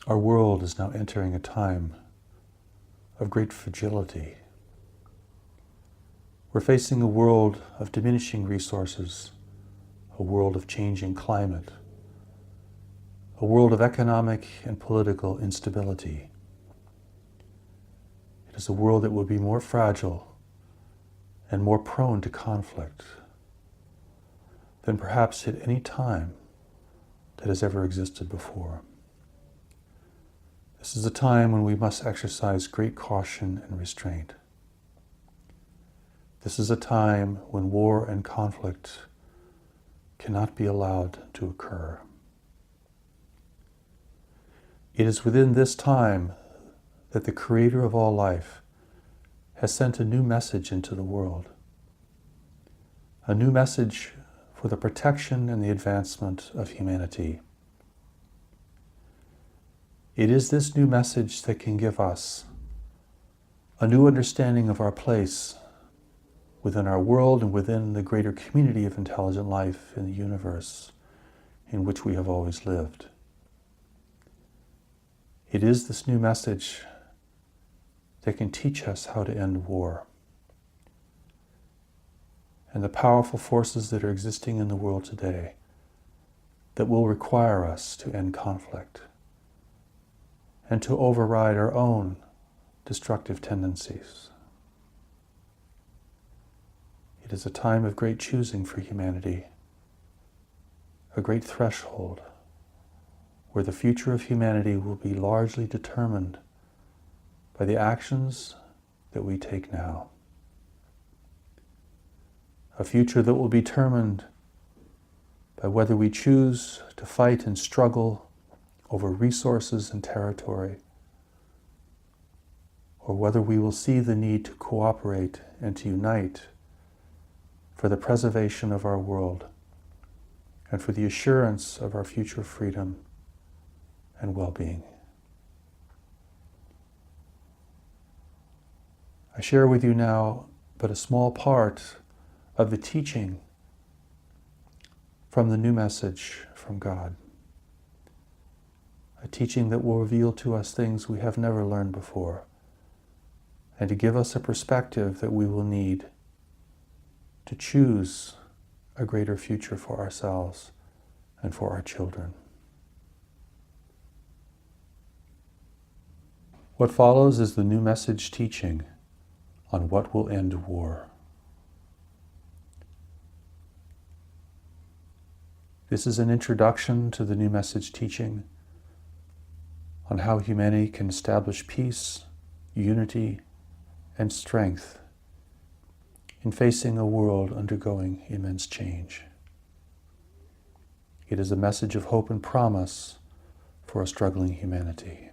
Our world is now entering a time of great fragility. We're facing a world of diminishing resources, a world of changing climate, a world of economic and political instability. It is a world that will be more fragile and more prone to conflict than perhaps at any time that has ever existed before. This is a time when we must exercise great caution and restraint. This is a time when war and conflict cannot be allowed to occur. It is within this time that the Creator of all life has sent a new message into the world, a new message for the protection and the advancement of humanity. It is this new message that can give us a new understanding of our place within our world and within the greater community of intelligent life in the universe in which we have always lived. It is this new message that can teach us how to end war and the powerful forces that are existing in the world today that will require us to end conflict and to override our own destructive tendencies. It is a time of great choosing for humanity, a great threshold where the future of humanity will be largely determined by the actions that we take now. A future that will be determined by whether we choose to fight and struggle over resources and territory, or whether we will see the need to cooperate and to unite for the preservation of our world and for the assurance of our future freedom and well-being. I share with you now but a small part of the teaching from the new message from God. A teaching that will reveal to us things we have never learned before, and to give us a perspective that we will need to choose a greater future for ourselves and for our children. What follows is the new message teaching on what will end war. This is an introduction to the new message teaching on how humanity can establish peace, unity, and strength in facing a world undergoing immense change. It is a message of hope and promise for a struggling humanity.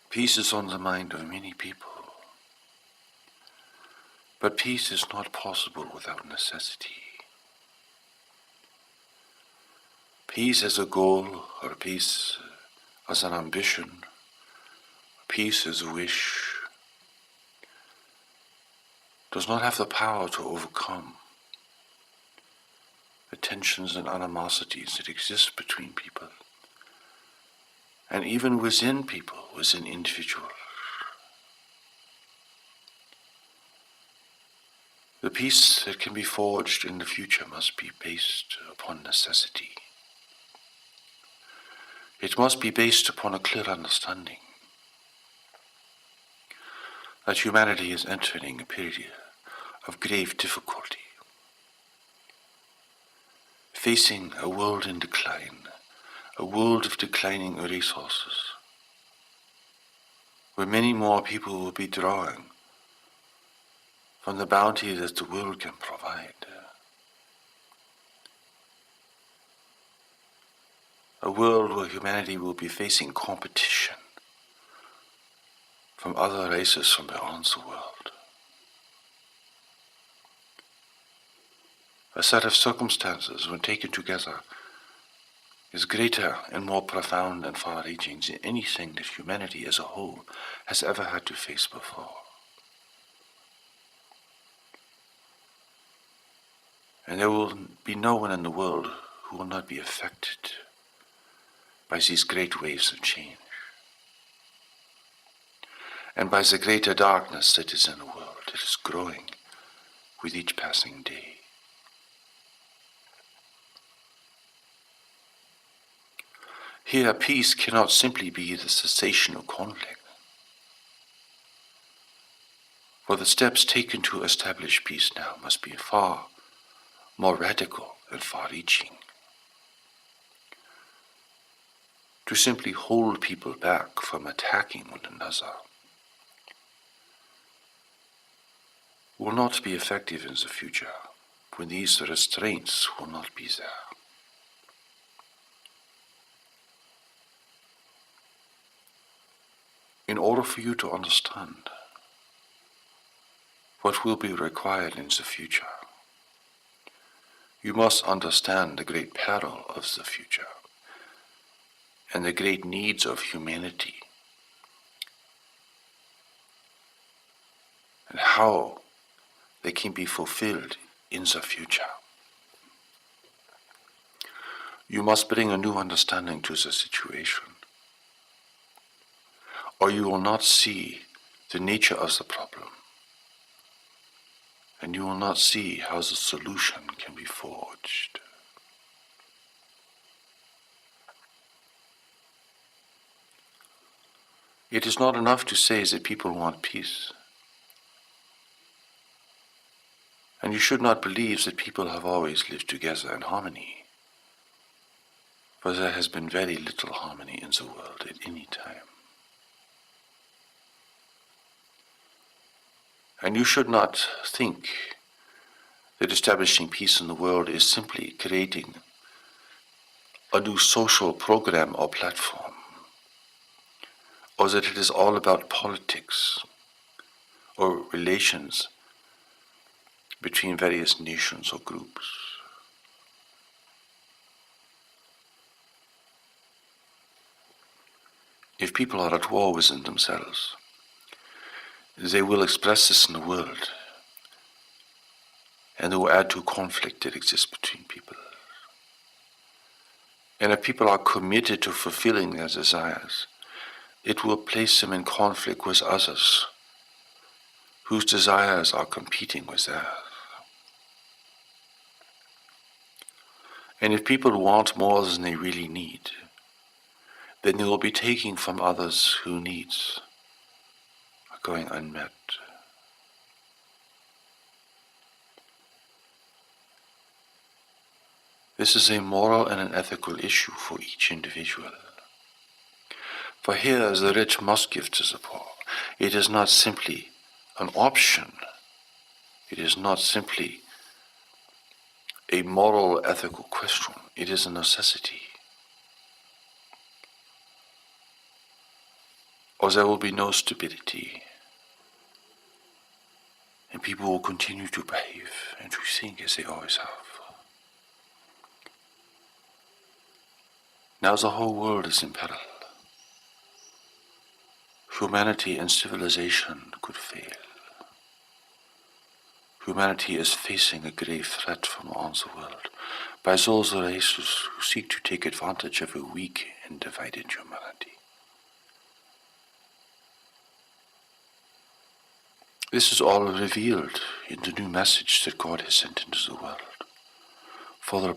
Peace is on the mind of many people, but peace is not possible without necessity. Peace as a goal, or peace as an ambition, peace as a wish, does not have the power to overcome the tensions and animosities that exist between people, and even within people, within individuals. The peace that can be forged in the future must be based upon necessity. It must be based upon a clear understanding that humanity is entering a period of grave difficulty, facing a world in decline, a world of declining resources, where many more people will be drawing from the bounty that the world can provide. A world where humanity will be facing competition from other races from around the world. a set of circumstances, when taken together, is greater and more profound and far-reaching than anything that humanity as a whole has ever had to face before. And there will be no one in the world who will not be affected by these great waves of change, and by the greater darkness that is in the world, that is growing with each passing day. Here, peace cannot simply be the cessation of conflict, for the steps taken to establish peace now must be far more radical and far-reaching. To simply hold people back from attacking one another will not be effective in the future, when these restraints will not be there. In order for you to understand what will be required in the future, you must understand the great peril of the future and the great needs of humanity, and how they can be fulfilled in the future. You must bring a new understanding to the situation, or you will not see the nature of the problem, and you will not see how the solution can be forged. It is not enough to say that people want peace. And you should not believe that people have always lived together in harmony, for there has been very little harmony in the world at any time. And you should not think that establishing peace in the world is simply creating a new social program or platform, or that it is all about politics or relations between various nations or groups. If people are at war within themselves, they will express this in the world, and they will add to conflict that exists between people. And if people are committed to fulfilling their desires, it will place them in conflict with others whose desires are competing with theirs. And if people want more than they really need, then they will be taking from others whose needs are going unmet. This is a moral and an ethical issue for each individual. For here the rich must give to the poor. It is not simply an option. It is not simply a moral, ethical question. It is a necessity. Or there will be no stability, and people will continue to behave and to think as they always have. Now the whole world is in peril. Humanity and civilization could fail. Humanity is facing a grave threat from all the world by those races who seek to take advantage of a weak and divided humanity. This is all revealed in the new message that God has sent into the world for the